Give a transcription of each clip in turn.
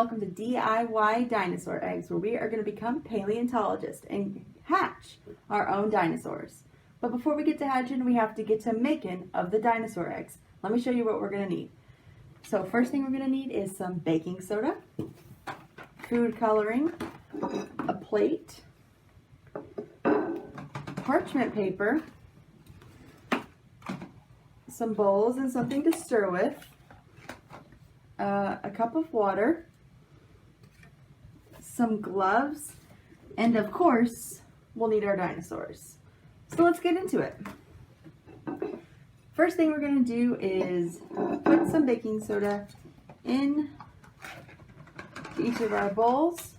welcome to DIY Dinosaur Eggs, where we are going to become paleontologists and hatch our own dinosaurs. But before we get to hatching, we have to get to making of the dinosaur eggs. Let me show you what we're going to need. So first thing we're going to need is some baking soda, food coloring, a plate, parchment paper, some bowls and something to stir with, a cup of water, some gloves, and of course, we'll need our dinosaurs. So let's get into it. First thing we're going to do is put some baking soda in each of our bowls.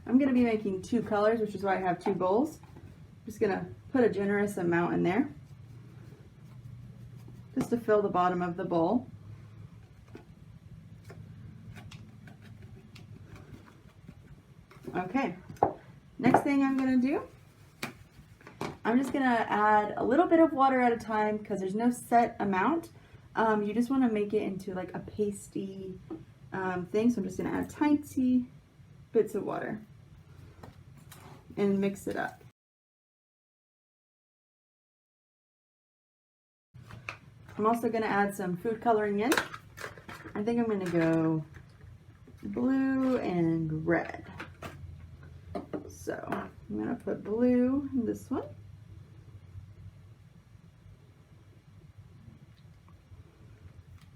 I'm going to be making 2 colors, which is why I have 2 bowls. I'm just going to put a generous amount in there, just to fill the bottom of the bowl. Okay, next thing I'm going to do, I'm just going to add a little bit of water at a time because there's no set amount. You just want to make it into like a pasty thing, so I'm just going to add tiny bits of water and mix it up. I'm also going to add some food coloring in. I think I'm going to go blue and red. So I'm going to put blue in this one.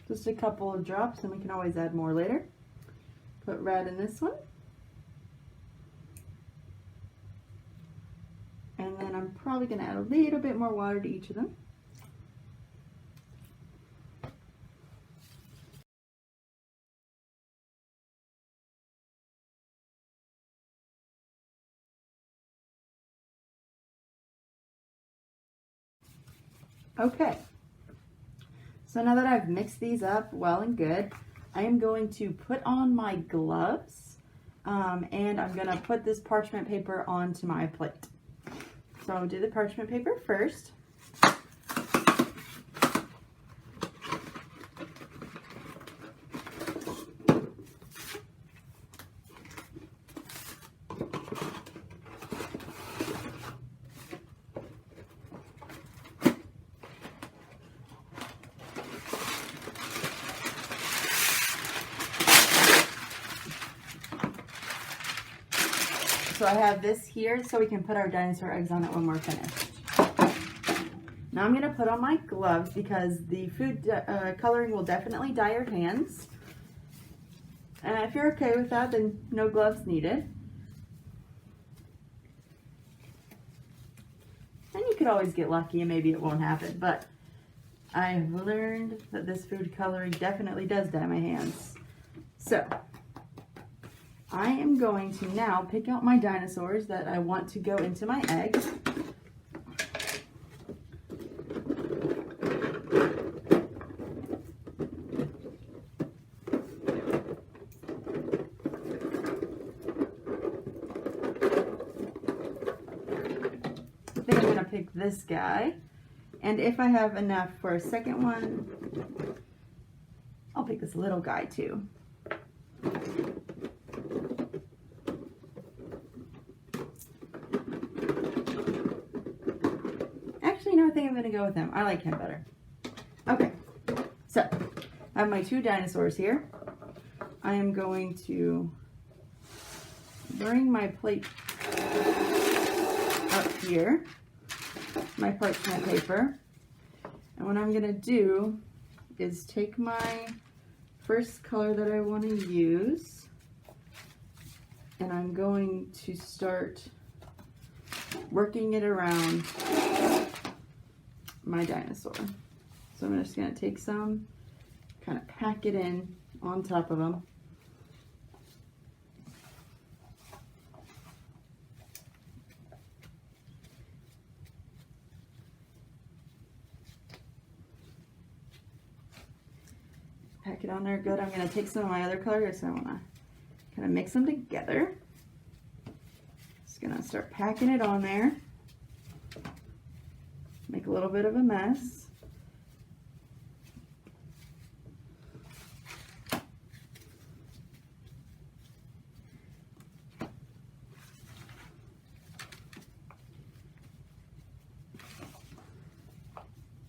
Just a couple of drops, and we can always add more later. Put red in this one. And then I'm probably going to add a little bit more water to each of them. Okay, so now that I've mixed these up well and good, I am going to put on my gloves and I'm going to put this parchment paper onto my plate. So I'll do the parchment paper first. So I have this here so we can put our dinosaur eggs on it when we're finished. Now I'm going to put on my gloves because the food coloring will definitely dye your hands. If you're okay with that, then no gloves needed. And you could always get lucky and maybe it won't happen, but I've learned that this food coloring definitely does dye my hands. So I am going to now pick out my dinosaurs that I want to go into my eggs. I think I'm going to pick this guy. And if I have enough for a second one, I'll pick this little guy too. I think I'm going to go with him. I like him better. Okay, so I have my 2 dinosaurs here. I am going to bring my plate up here, my parchment paper, and what I'm going to do is take my first color that I want to use, and I'm going to start working it around my dinosaur. So I'm just going to take some, kind of pack it in on top of them. Pack it on there good. I'm going to take some of my other colors, so I want to kind of mix them together. Just going to start packing it on there. Make a little bit of a mess.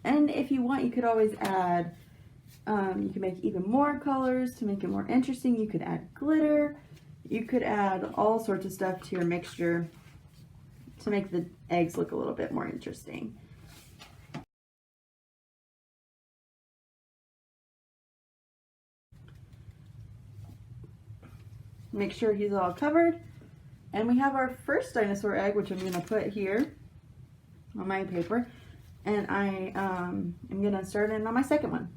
And if you want, you could always add, you can make even more colors to make it more interesting. You could add glitter. You could add all sorts of stuff to your mixture to make the eggs look a little bit more interesting. Make sure he's all covered. And we have our first dinosaur egg, which I'm going to put here on my paper. And I am going to start in on my second one.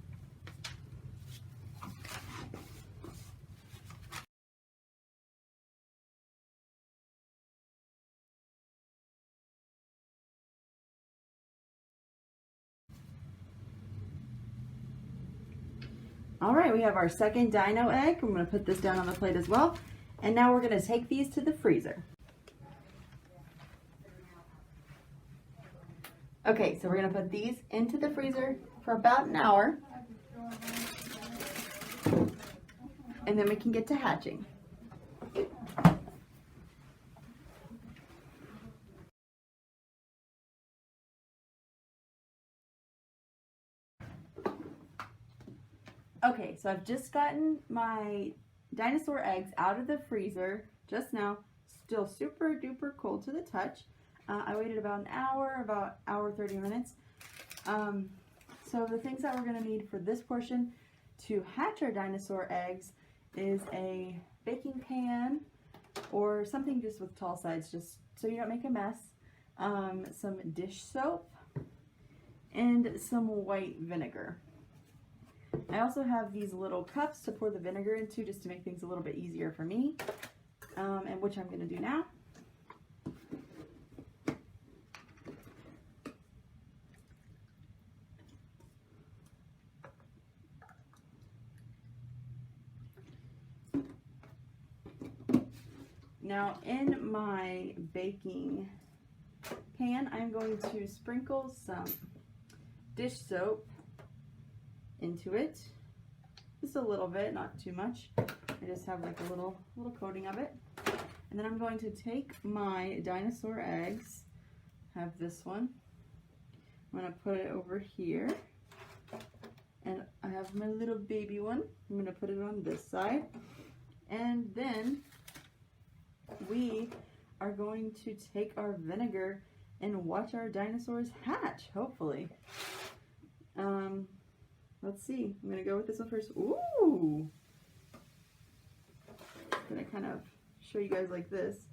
All right, we have our second dino egg. I'm going to put this down on the plate as well. And now we're going to take these to the freezer. Okay, so we're going to put these into the freezer for about an hour. And then we can get to hatching. Okay, so I've just gotten my dinosaur eggs out of the freezer just now. Still super duper cold to the touch. I waited about an hour, about hour 30 minutes. So the things that we're going to need for this portion to hatch our dinosaur eggs is a baking pan or something just with tall sides, just so you don't make a mess. Some dish soap and some white vinegar. I also have these little cups to pour the vinegar into just to make things a little bit easier for me, and which I'm going to do now. Now in my baking pan, I'm going to sprinkle some dish soap into it, just a little bit, not too much. I just have like a little coating of it. And then I'm going to take my dinosaur eggs, have this one, I'm going to put it over here, and I have my little baby one, I'm going to put it on this side, and then we are going to take our vinegar and watch our dinosaurs hatch, hopefully. Let's see. I'm going to go with this one first. Ooh! I'm going to kind of show you guys like this.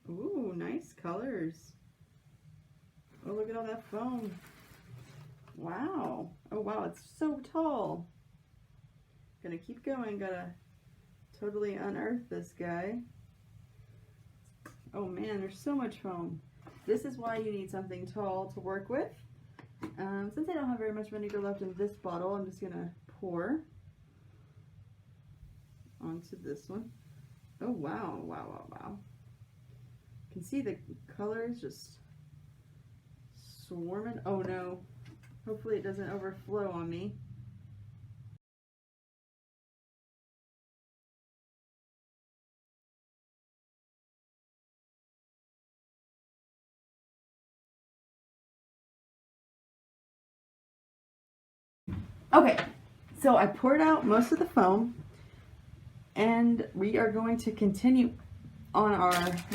Ooh, nice colors. Oh, look at all that foam. Wow. Oh, wow, it's so tall. Gonna keep going. Gotta totally unearth this guy. Oh man, there's so much foam. This is why you need something tall to work with. Since I don't have very much vinegar left in this bottle, I'm just gonna pour onto this one. Oh wow, wow, wow, wow. You can see the colors just swarming. Oh no, hopefully it doesn't overflow on me. Okay, so I poured out most of the foam, and we are going to continue on our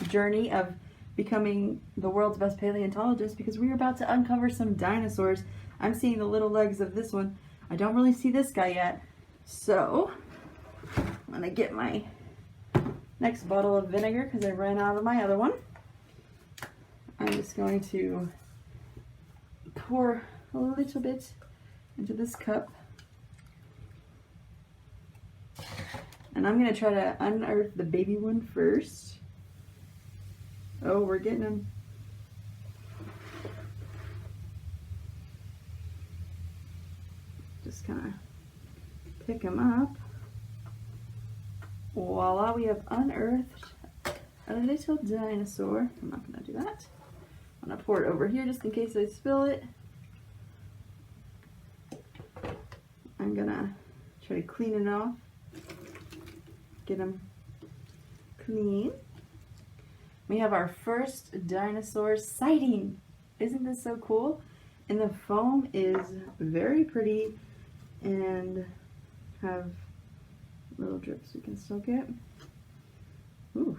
journey of becoming the world's best paleontologist because we're about to uncover some dinosaurs. I'm seeing the little legs of this one. I don't really see this guy yet. So I'm gonna get my next bottle of vinegar because I ran out of my other one. I'm just going to pour a little bit into this cup. And I'm going to try to unearth the baby one first. Oh, we're getting him. Just kind of pick him up. Voila, we have unearthed a little dinosaur. I'm not going to do that. I'm going to pour it over here just in case I spill it. I'm going to try to clean it off. Get them clean. We have our first dinosaur sighting. Isn't this so cool? And the foam is very pretty and have little drips we can still get. Ooh.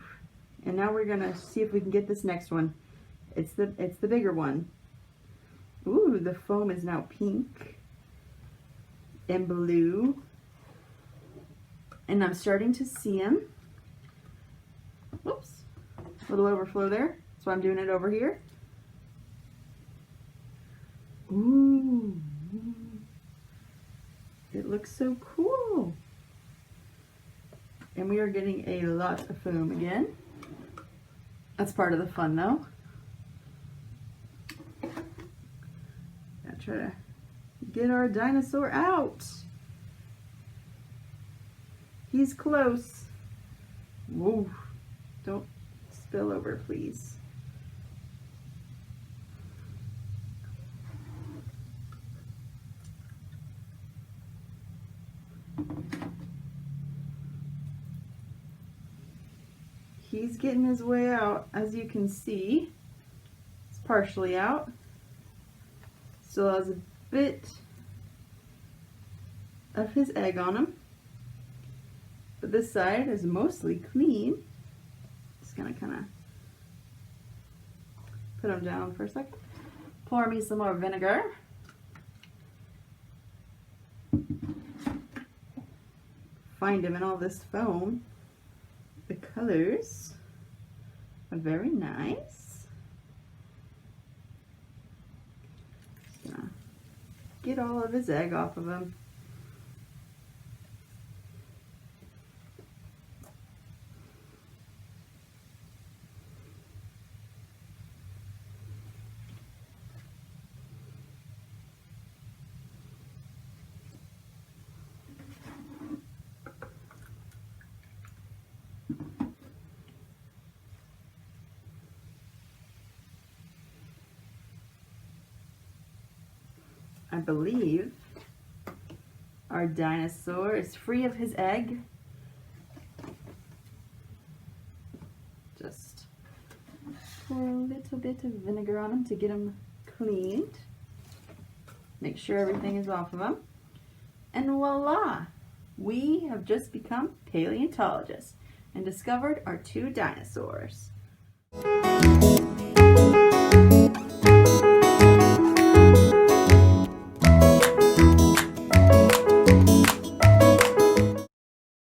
And now we're gonna see if we can get this next one. It's the bigger one. Ooh, the foam is now pink and blue. And I'm starting to see them. Whoops. A little overflow there. So I'm doing it over here. Ooh. It looks so cool. And we are getting a lot of foam again. That's part of the fun though. Gotta try to get our dinosaur out. He's close. Whoa. Don't spill over, please. He's getting his way out. As you can see, it's partially out. Still has a bit of his egg on him. But this side is mostly clean. Just gonna kind of put him down for a second. Pour me some more vinegar. Find him in all this foam. The colors are very nice. Just gonna get all of his egg off of him. I believe our dinosaur is free of his egg. Just pour a little bit of vinegar on him to get him cleaned. Make sure everything is off of him. And voila! We have just become paleontologists and discovered our two dinosaurs.